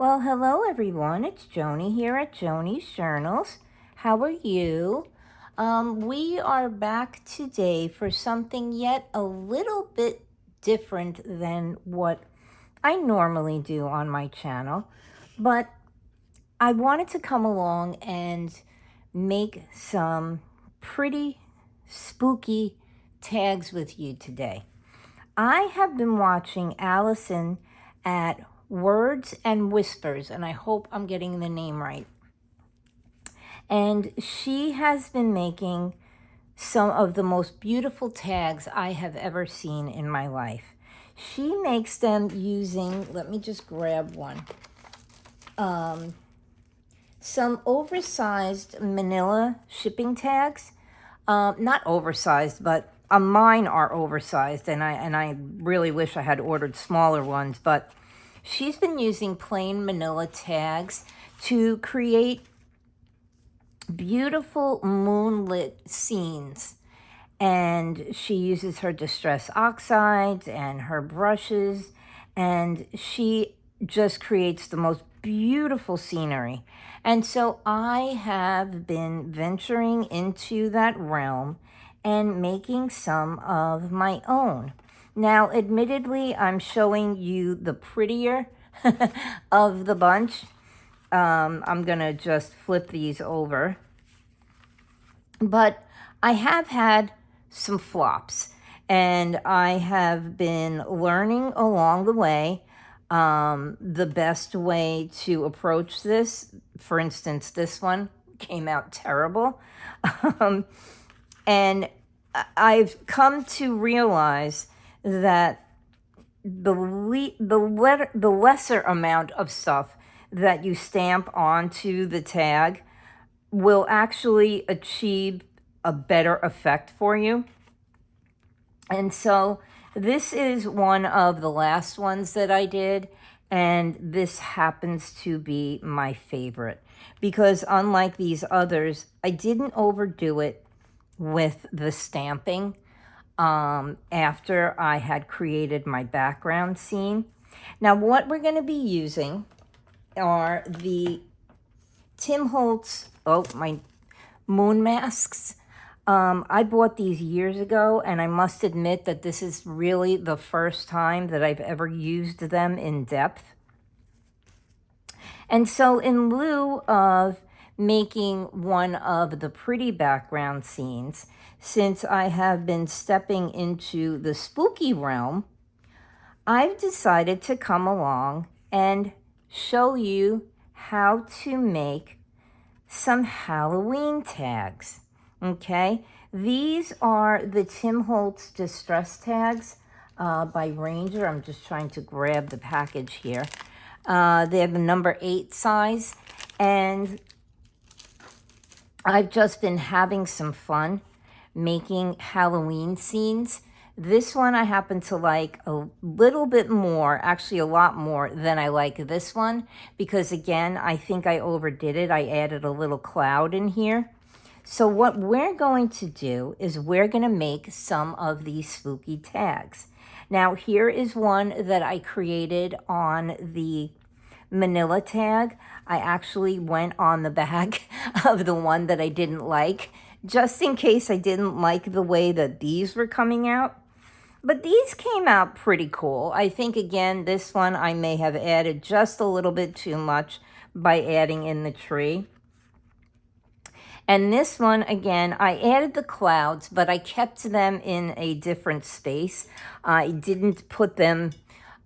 Well, hello everyone. It's Joni here at Joni's Journals. How are you? We are back today for something yet a little bit different than what I normally do on my channel, but I wanted to come along and make some pretty spooky tags with you today. I have been watching Allison at Words and Whispers, and I hope I'm getting the name right. And she has been making some of the most beautiful tags I have ever seen in my life. She makes them using, let me just grab one, some oversized Manila shipping tags. Not oversized, but mine are oversized, and I really wish I had ordered smaller ones, but she's been using plain Manila tags to create beautiful moonlit scenes. And she uses her distress oxides and her brushes, and she just creates the most beautiful scenery. And so I have been venturing into that realm and making some of my own. Now, admittedly, I'm showing you the prettier of the bunch. I'm going to just flip these over. But I have had some flops, and I have been learning along the way the best way to approach this. For instance, this one came out terrible. And I've come to realize that the lesser amount of stuff that you stamp onto the tag will actually achieve a better effect for you. And so this is one of the last ones that I did, and this happens to be my favorite because unlike these others, I didn't overdo it with the stamping after I had created my background scene. Now, what we're going to be using are the Tim Holtz, my moon masks. I bought these years ago, and I must admit that this is really the first time that I've ever used them in depth. And so in lieu of making one of the pretty background scenes, since I have been stepping into the spooky realm, I've decided to come along and show you how to make some Halloween tags. Okay, these are the Tim Holtz distress tags by Ranger. I'm just trying to grab the package here. They're the number 8 size, and I've just been having some fun making Halloween scenes. This one I happen to like a little bit more, actually a lot more than I like this one, because again, I think I overdid it. I added a little cloud in here. So what we're going to do is we're going to make some of these spooky tags. Now, here is one that I created on the Manila tag. I actually went on the back of the one that I didn't like, just in case I didn't like the way that these were coming out. But these came out pretty cool. I think, again, this one I may have added just a little bit too much by adding in the tree. And this one, again, I added the clouds, but I kept them in a different space. I didn't put them,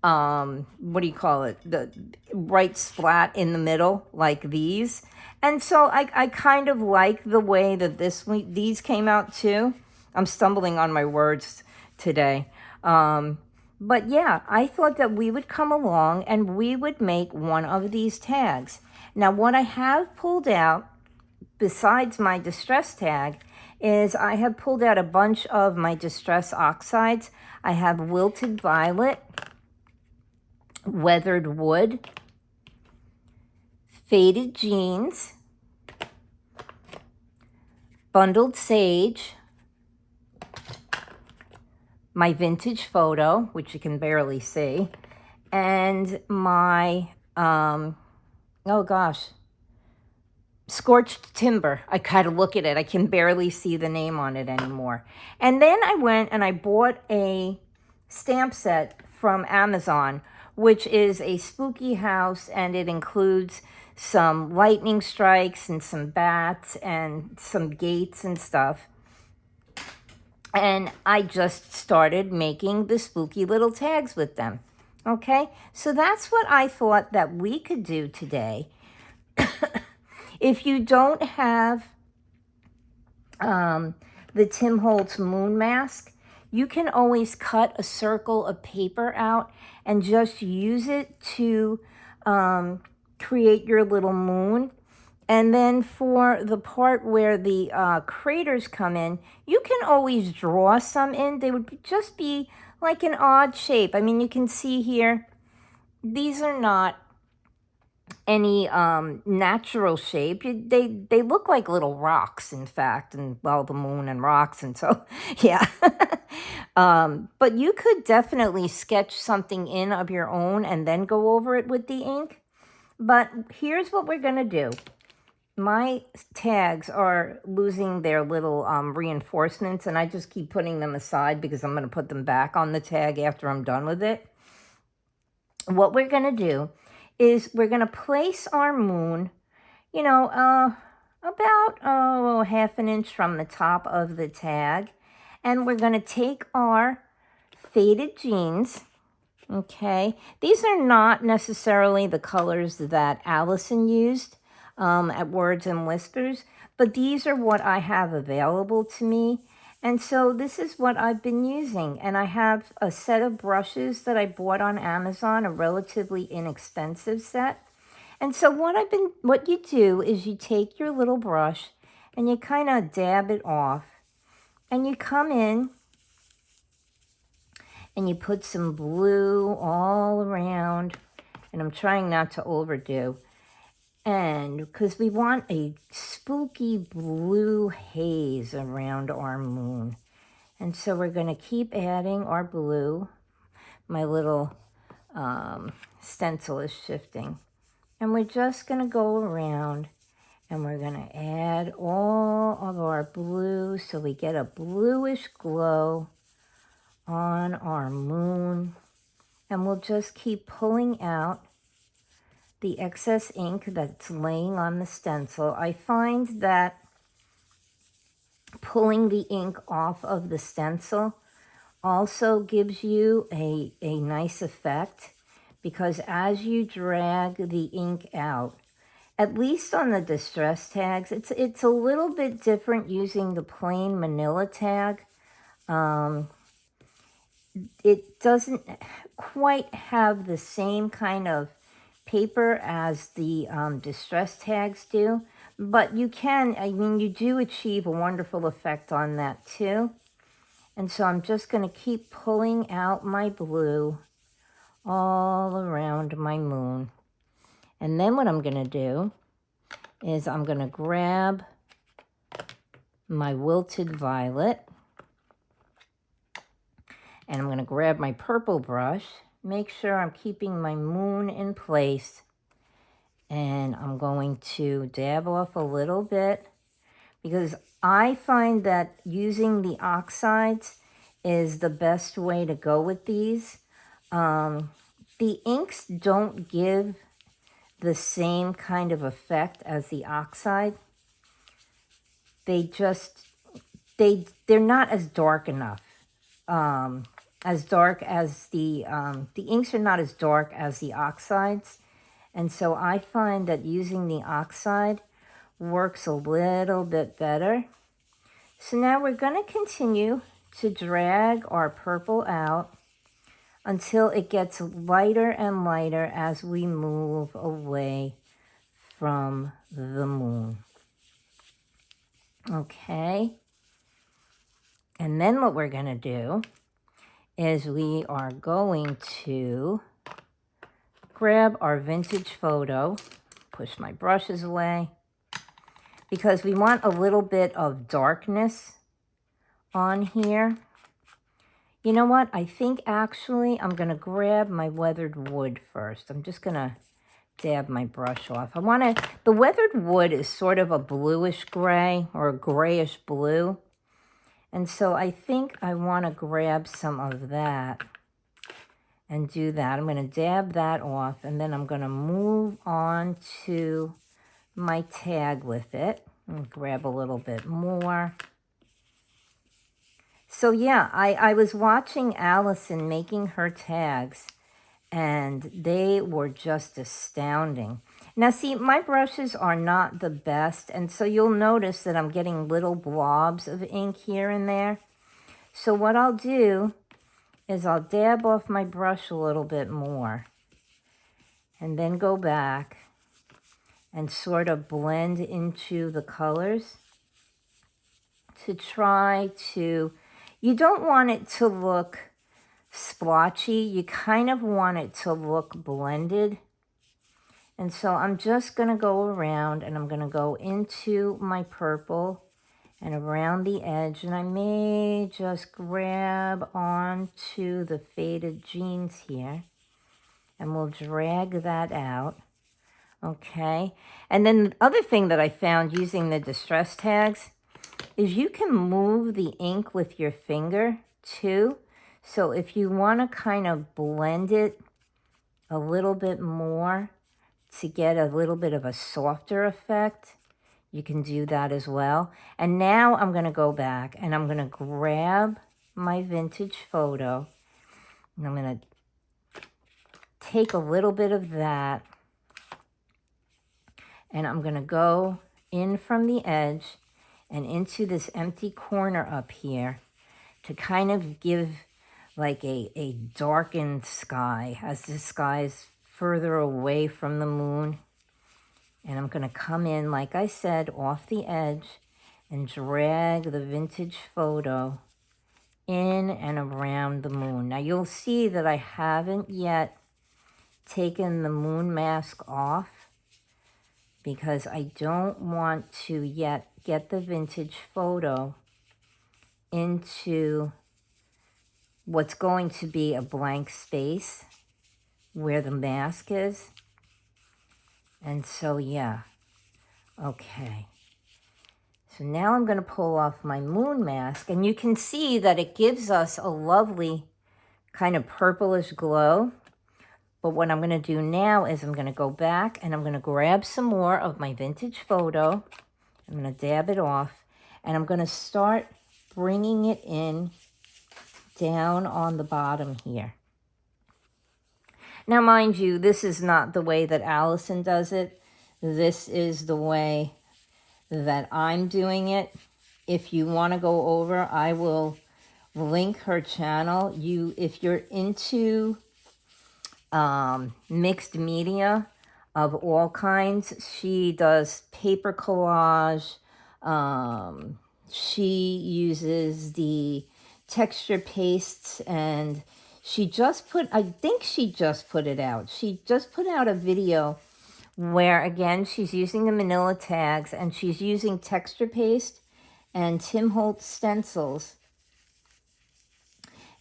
what do you call it, the right splat in the middle like these. And so I kind of like the way that these came out too. I'm stumbling on my words today. But yeah, I thought that we would come along and we would make one of these tags. Now, what I have pulled out, besides my distress tag, is I have pulled out a bunch of my distress oxides. I have wilted violet, weathered wood, faded jeans, bundled sage, my vintage photo, which you can barely see, and my oh gosh, Scorched Timber. I kind of look at it. I can barely see the name on it anymore. And then I went and I bought a stamp set from Amazon, which is a spooky house, and it includes some lightning strikes and some bats and some gates and stuff. And I just started making the spooky little tags with them. Okay, so that's what I thought that we could do today. If you don't have the Tim Holtz moon mask, you can always cut a circle of paper out and just use it to create your little moon. And then for the part where the craters come in, you can always draw some in. They would just be like an odd shape. I mean, you can see here, these are not any natural shape. They look like little rocks, in fact, and well, the moon and rocks, and so yeah. But you could definitely sketch something in of your own and then go over it with the ink. But here's what we're gonna do. My tags are losing their little reinforcements, and I just keep putting them aside because I'm gonna put them back on the tag after I'm done with it. What we're gonna do is we're going to place our moon, you know, about half an inch from the top of the tag. And we're going to take our faded jeans, okay? These are not necessarily the colors that Allison used at Words and Whispers, but these are what I have available to me. And so this is what I've been using. And I have a set of brushes that I bought on Amazon, a relatively inexpensive set. And so what you do is you take your little brush and you kind of dab it off. And you come in and you put some blue all around. And I'm trying not to overdo. And because we want a spooky blue haze around our moon. And so we're going to keep adding our blue. My little stencil is shifting. And we're just going to go around and we're going to add all of our blue so we get a bluish glow on our moon. And we'll just keep pulling out the excess ink that's laying on the stencil. I find that pulling the ink off of the stencil also gives you a nice effect, because as you drag the ink out, at least on the distress tags, it's a little bit different using the plain manila tag. It doesn't quite have the same kind of paper as the distress tags do, but you do achieve a wonderful effect on that too. And so I'm just going to keep pulling out my blue all around my moon. And then what I'm going to do is I'm going to grab my wilted violet, and I'm going to grab my purple brush, make sure I'm keeping my moon in place, and I'm going to dab off a little bit, because I find that using the oxides is the best way to go with these. The inks don't give the same kind of effect as the oxide. They're not as dark enough. As dark as the inks are not as dark as the oxides. And so I find that using the oxide works a little bit better. So now we're going to continue to drag our purple out until it gets lighter and lighter as we move away from the moon. Okay. And then what we're going to do is we are going to grab our vintage photo, push my brushes away, because we want a little bit of darkness on here. You know what? I think actually I'm going to grab my weathered wood first. I'm just going to dab my brush off. The weathered wood is sort of a bluish gray or a grayish blue. And so I think I want to grab some of that and do that. I'm going to dab that off, and then I'm going to move on to my tag with it and grab a little bit more. So yeah, I was watching Allison making her tags, and they were just astounding. Now see, my brushes are not the best, and so you'll notice that I'm getting little blobs of ink here and there. So what I'll do is I'll dab off my brush a little bit more, and then go back and sort of blend into the colors to try to, you don't want it to look splotchy, you kind of want it to look blended. And so I'm just going to go around, and I'm going to go into my purple and around the edge, and I may just grab onto the faded jeans here, and we'll drag that out. Okay, and then the other thing that I found using the distress tags is you can move the ink with your finger too. So if you want to kind of blend it a little bit more to get a little bit of a softer effect, you can do that as well. And now I'm going to go back and I'm going to grab my vintage photo, and I'm going to take a little bit of that, and I'm going to go in from the edge and into this empty corner up here to kind of give like a darkened sky as the sky is further away from the moon. And I'm going to come in, like I said, off the edge and drag the vintage photo in and around the moon. Now you'll see that I haven't yet taken the moon mask off because I don't want to yet get the vintage photo into what's going to be a blank space where the mask is. And so, yeah, okay. So now I'm going to pull off my moon mask, and you can see that it gives us a lovely kind of purplish glow. But what I'm going to do now is I'm going to go back and I'm going to grab some more of my vintage photo. I'm going to dab it off, and I'm going to start bringing it in down on the bottom here. Now, mind you, this is not the way that Allison does it. This is the way that I'm doing it. If you want to go over, I will link her channel. If you're into mixed media of all kinds, she does paper collage. She uses the texture pastes, and I think she just put it out. She just put out a video where, again, she's using the Manila Tags, and she's using texture paste and Tim Holtz stencils,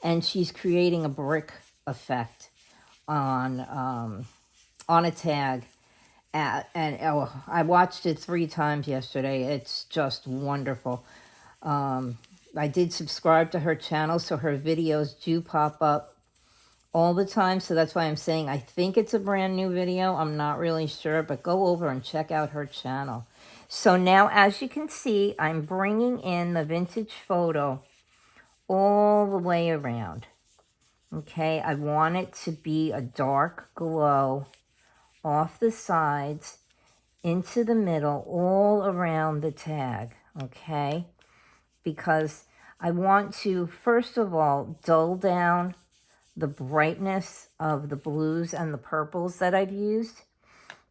and she's creating a brick effect on a tag. I watched it 3 times yesterday. It's just wonderful. I did subscribe to her channel, so her videos do pop up all the time. So that's why I'm saying I think it's a brand new video. I'm not really sure, but go over and check out her channel. So now, as you can see, I'm bringing in the vintage photo all the way around. Okay, I want it to be a dark glow off the sides, into the middle, all around the tag, okay? Because I want to, first of all, dull down the brightness of the blues and the purples that I've used,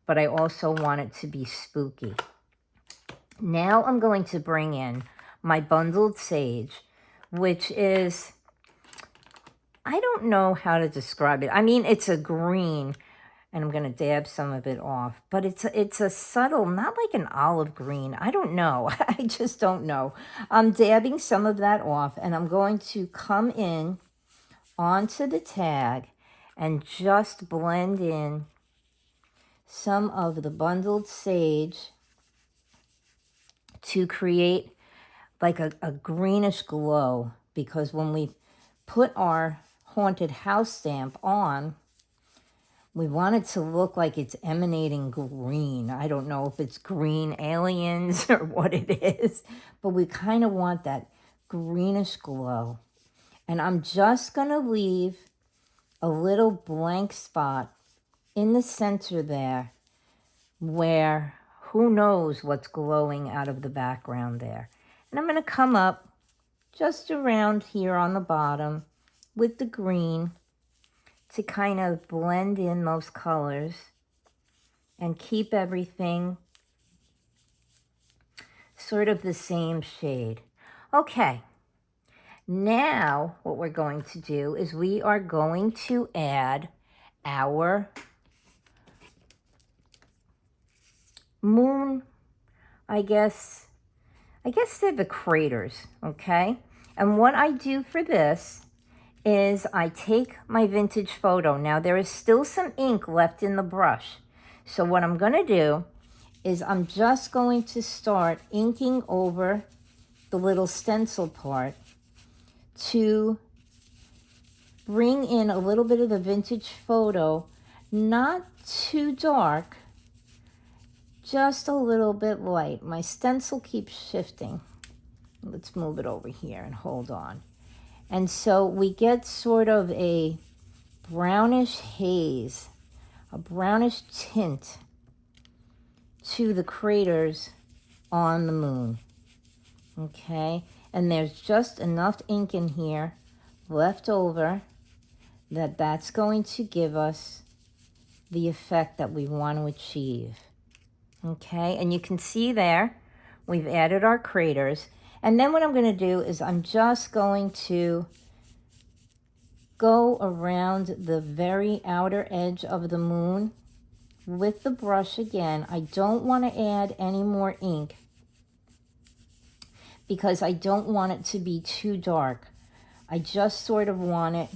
but I also want it to be spooky. Now I'm going to bring in my bundled sage, which is, I don't know how to describe it. I mean, it's a green, and I'm going to dab some of it off, but it's a subtle, not like an olive green. I don't know. I just don't know. I'm dabbing some of that off, and I'm going to come in onto the tag and just blend in some of the bundled sage to create like a greenish glow, because when we put our haunted house stamp on, we want it to look like it's emanating green. I don't know if it's green aliens or what it is, but we kind of want that greenish glow. And I'm just going to leave a little blank spot in the center there where who knows what's glowing out of the background there. And I'm going to come up just around here on the bottom with the green to kind of blend in those colors and keep everything sort of the same shade. Okay, now what we're going to do is we are going to add our moon, I guess they're the craters, okay? And what I do for this is I take my vintage photo. Now there is still some ink left in the brush. So what I'm gonna do is I'm just going to start inking over the little stencil part to bring in a little bit of the vintage photo, not too dark, just a little bit light. My stencil keeps shifting. Let's move it over here and hold on. And so we get sort of a brownish haze, a brownish tint to the craters on the moon, okay? And there's just enough ink in here left over that's going to give us the effect that we want to achieve, okay? And you can see there, we've added our craters. And then what I'm going to do is I'm just going to go around the very outer edge of the moon with the brush again. I don't want to add any more ink because I don't want it to be too dark. I just sort of want it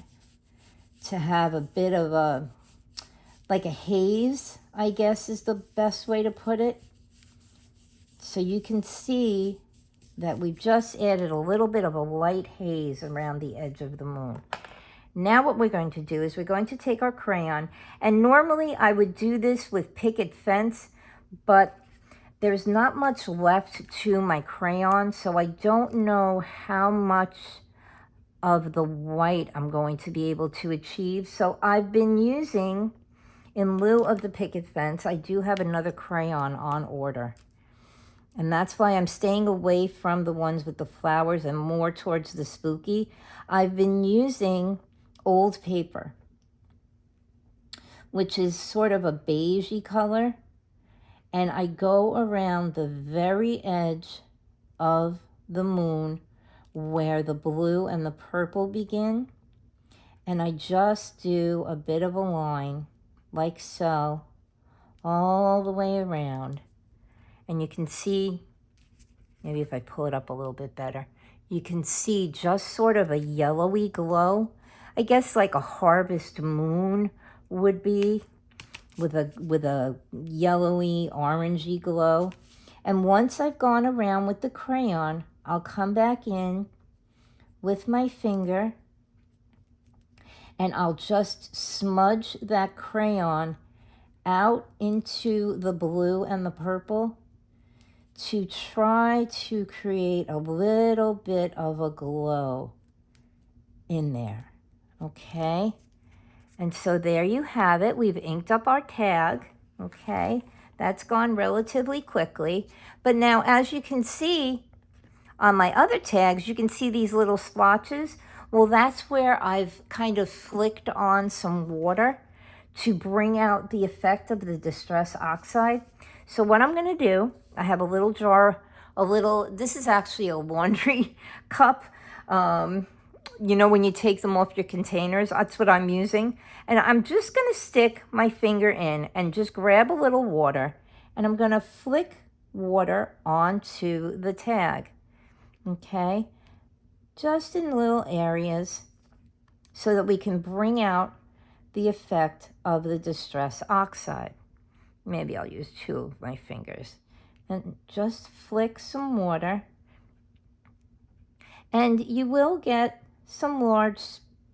to have a bit of a, like a haze, I guess is the best way to put it. So you can see that we've just added a little bit of a light haze around the edge of the moon. Now what we're going to do is we're going to take our crayon, and normally I would do this with picket fence, but there's not much left to my crayon, so I don't know how much of the white I'm going to be able to achieve. So I've been using, in lieu of the picket fence, I do have another crayon on order. And that's why I'm staying away from the ones with the flowers and more towards the spooky. I've been using old paper, which is sort of a beigey color. And I go around the very edge of the moon where the blue and the purple begin. And I just do a bit of a line, like so, all the way around. And you can see, maybe if I pull it up a little bit better, you can see just sort of a yellowy glow. I guess like a harvest moon would be, with a yellowy, orangey glow. And once I've gone around with the crayon, I'll come back in with my finger and I'll just smudge that crayon out into the blue and the purple to try to create a little bit of a glow in there, okay? And so there you have it. We've inked up our tag, okay? That's gone relatively quickly. But now, as you can see on my other tags, you can see these little splotches. Well, that's where I've kind of flicked on some water to bring out the effect of the Distress Oxide. So what I'm going to do, I have a little jar, this is actually a laundry cup. You know, when you take them off your containers, that's what I'm using. And I'm just going to stick my finger in and just grab a little water. And I'm going to flick water onto the tag. Okay? Just in little areas so that we can bring out the effect of the Distress Oxide. maybe I'll use 2 of my fingers, and just flick some water. And you will get some large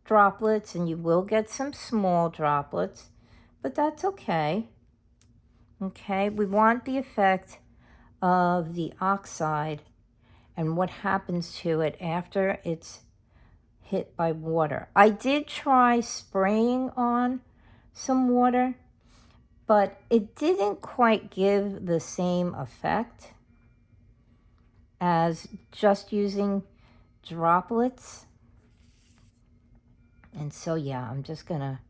droplets and you will get some small droplets, but that's okay. Okay, we want the effect of the oxide and what happens to it after it's hit by water. I did try spraying on some water, but it didn't quite give the same effect as just using droplets. And so yeah, I'm just gonna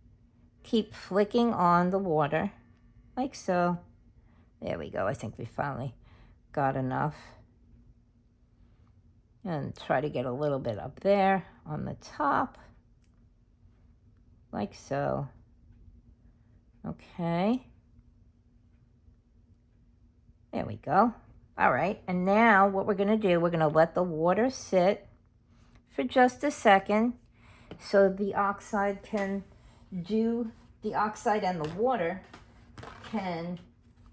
keep flicking on the water like so. There we go. I think we finally got enough. And try to get a little bit up there on the top like so. Okay, there we go. All right, and now what we're gonna do, we're gonna let the water sit for just a second so the oxide and the water can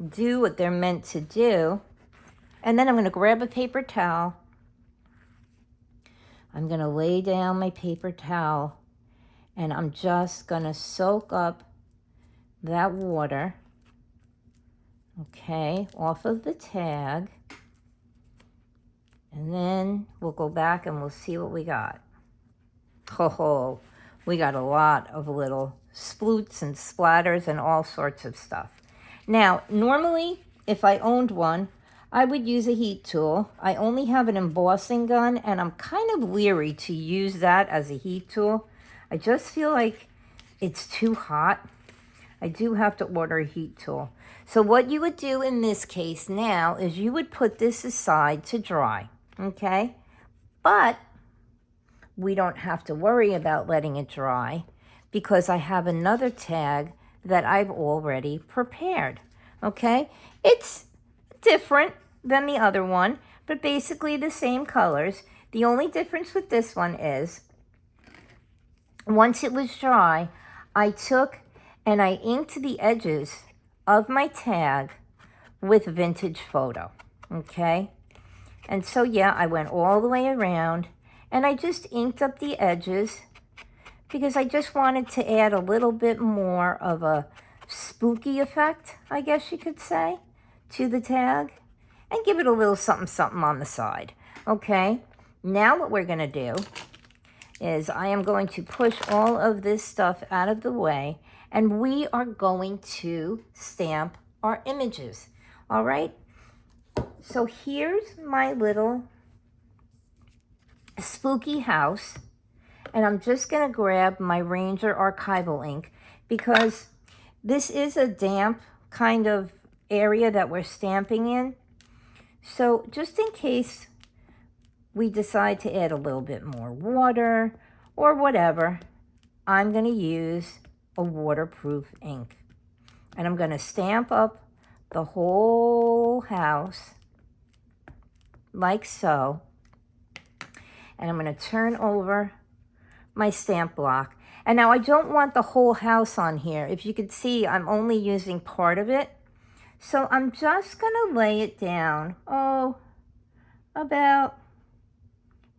do what they're meant to do. And then I'm gonna grab a paper towel. I'm gonna lay down my paper towel and I'm just gonna soak up that water, okay, off of the tag. And then we'll go back and we'll see what we got. Oh, we got a lot of little sploots and splatters and all sorts of stuff. Now, normally, if I owned one, I would use a heat tool. I only have an embossing gun, and I'm kind of leery to use that as a heat tool. I just feel like it's too hot. I do have to order a heat tool. So what you would do in this case now is you would put this aside to dry, okay? But we don't have to worry about letting it dry because I have another tag that I've already prepared, okay? It's different than the other one, but basically the same colors. The only difference with this one is once it was dry, I took and I inked the edges of my tag with Vintage Photo, okay? And so yeah, I went all the way around and I just inked up the edges because I just wanted to add a little bit more of a spooky effect, I guess you could say, to the tag and give it a little something something on the side. Okay, now what we're gonna do is I am going to push all of this stuff out of the way and we are going to stamp our images. All right, so here's my little spooky house, and I'm just gonna grab my Ranger archival ink because this is a damp kind of area that we're stamping in. So just in case we decide to add a little bit more water or whatever, I'm gonna use a waterproof ink. And I'm gonna stamp up the whole house like so. And I'm gonna turn over my stamp block. And now I don't want the whole house on here. If you could see, I'm only using part of it. So I'm just gonna lay it down, about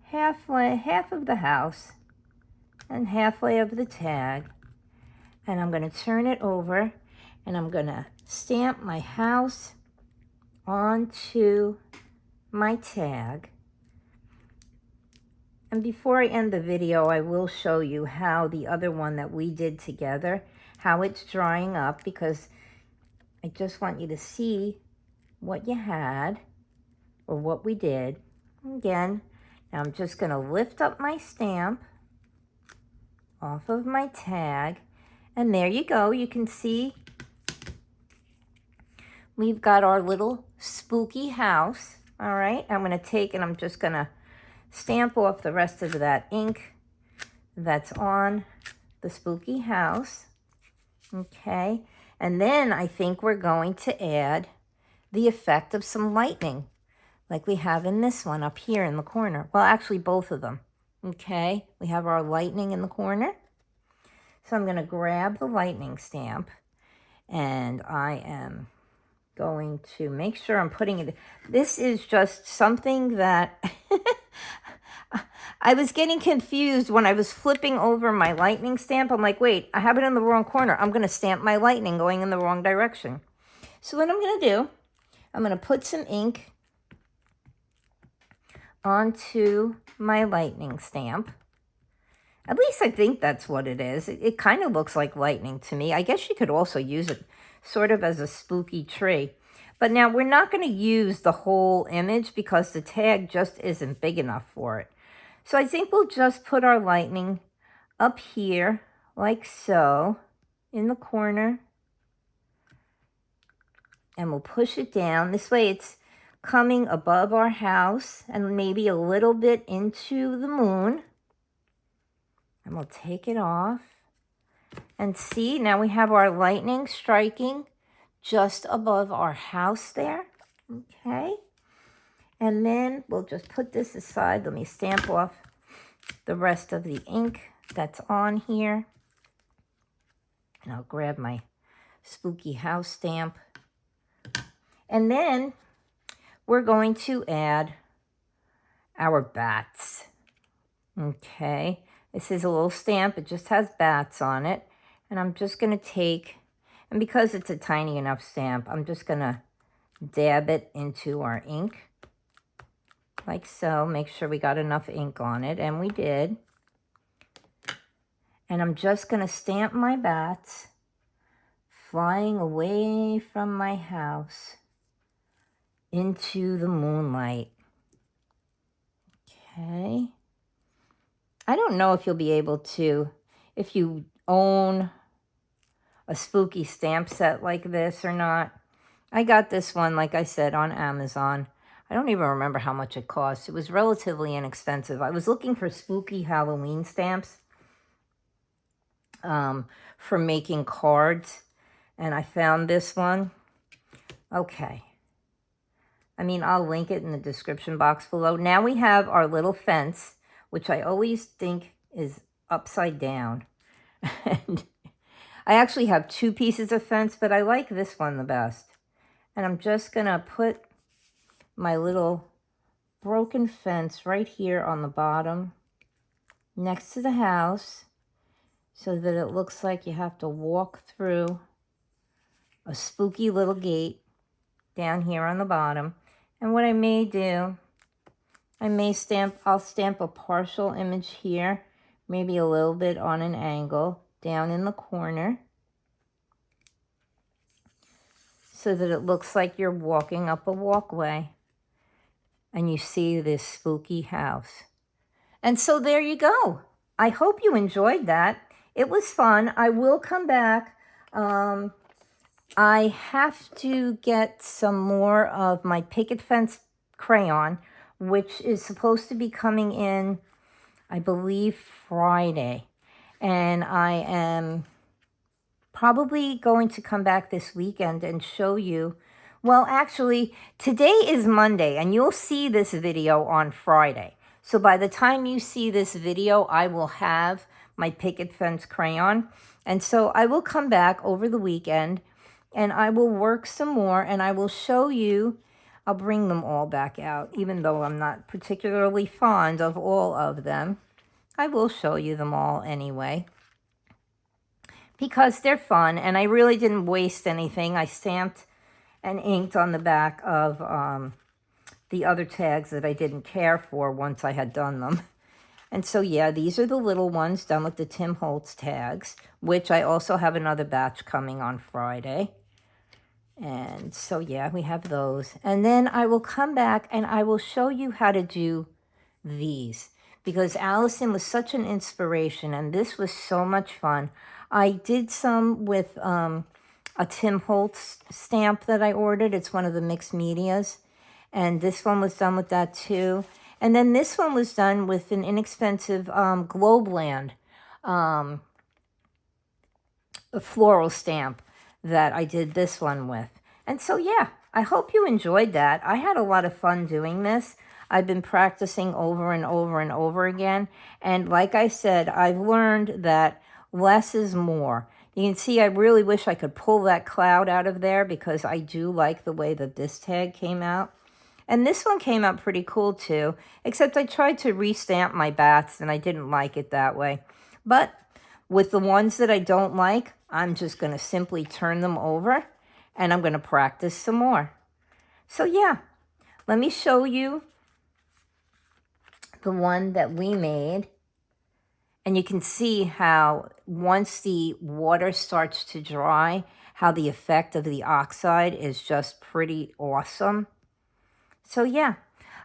half of the house and halfway of the tag. And I'm gonna turn it over and I'm gonna stamp my house onto my tag. And before I end the video, I will show you how the other one that we did together, how it's drying up, because I just want you to see what you had or what we did. Again, now I'm just gonna lift up my stamp off of my tag, and there you go. You can see we've got our little spooky house. All right, I'm gonna take and I'm just gonna stamp off the rest of that ink that's on the spooky house, okay? And then I think we're going to add the effect of some lightning like we have in this one up here in the corner. Well, actually both of them, okay? We have our lightning in the corner. So I'm gonna grab the lightning stamp and I am going to make sure I'm putting it. This is just something that I was getting confused when I was flipping over my lightning stamp. I'm like, wait, I have it in the wrong corner. I'm going to stamp my lightning going in the wrong direction. So what I'm going to do, I'm going to put some ink onto my lightning stamp. At least I think that's what it is. It kind of looks like lightning to me. I guess you could also use it sort of as a spooky tree. But now we're not going to use the whole image because the tag just isn't big enough for it. So I think we'll just put our lightning up here like so in the corner. And we'll push it down. This way it's coming above our house and maybe a little bit into the moon. And we'll take it off. And see, now we have our lightning striking just above our house there. Okay. And then we'll just put this aside. Let me stamp off the rest of the ink that's on here. And I'll grab my spooky house stamp. And then we're going to add our bats. Okay. This is a little stamp. It just has bats on it. And I'm just going to take, and because it's a tiny enough stamp, I'm just going to dab it into our ink. Like so. Make sure we got enough ink on it. And we did. And I'm just going to stamp my bats flying away from my house into the moonlight. Okay. I don't know if you'll be able to, if you own a spooky stamp set like this or not. I got this one, like I said, on Amazon. I don't even remember how much it cost. It was relatively inexpensive. I was looking for spooky Halloween stamps for making cards, and I found this one. Okay. I mean, I'll link it in the description box below. Now we have our little fence, which I always think is upside down. And I actually have two pieces of fence, but I like this one the best. And I'm just going to put my little broken fence right here on the bottom next to the house so that it looks like you have to walk through a spooky little gate down here on the bottom. And what I may do, I'll stamp a partial image here, maybe a little bit on an angle down in the corner so that it looks like you're walking up a walkway and you see this spooky house. And so there you go. I hope you enjoyed that. It was fun. I will come back. I have to get some more of my picket fence crayon, which is supposed to be coming in, I believe, Friday. And I am probably going to come back this weekend and show you. Well, actually, today is Monday, and you'll see this video on Friday. So by the time you see this video, I will have my picket fence crayon. And so I will come back over the weekend, and I will work some more, and I will show you. I'll bring them all back out, even though I'm not particularly fond of all of them. I will show you them all anyway, because they're fun, and I really didn't waste anything. I stamped and inked on the back of the other tags that I didn't care for once I had done them. And so, yeah, these are the little ones done with the Tim Holtz tags, which I also have another batch coming on Friday. And so, yeah, we have those. And then I will come back and I will show you how to do these, because Allison was such an inspiration and this was so much fun. I did some with a Tim Holtz stamp that I ordered. It's one of the mixed medias. And this one was done with that too. And then this one was done with an inexpensive Globeland floral stamp that I did this one with. And so, yeah, I hope you enjoyed that. I had a lot of fun doing this. I've been practicing over and over and over again. And like I said, I've learned that less is more. You can see I really wish I could pull that cloud out of there because I do like the way that this tag came out. And this one came out pretty cool too, except I tried to restamp my bats and I didn't like it that way. But with the ones that I don't like, I'm just going to simply turn them over and I'm going to practice some more. So yeah, let me show you the one that we made. And you can see how once the water starts to dry, how the effect of the oxide is just pretty awesome. So yeah,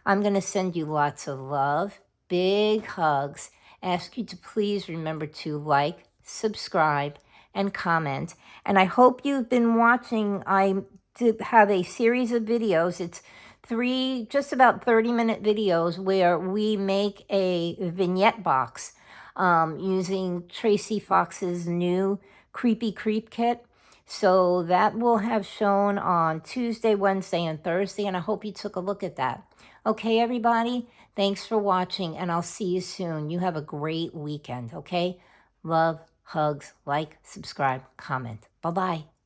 I'm going to send you lots of love, big hugs, ask you to please remember to like, subscribe, and comment. And I hope you've been watching. I did have a series of videos. It's 3 just about 30-minute videos where we make a vignette box using Tracy Fox's new Creepy Creep kit. So that will have shown on Tuesday, Wednesday, and Thursday, and I hope you took a look at that. Okay, everybody, thanks for watching, and I'll see you soon. You have a great weekend, okay? Love, hugs, like, subscribe, comment. Bye-bye.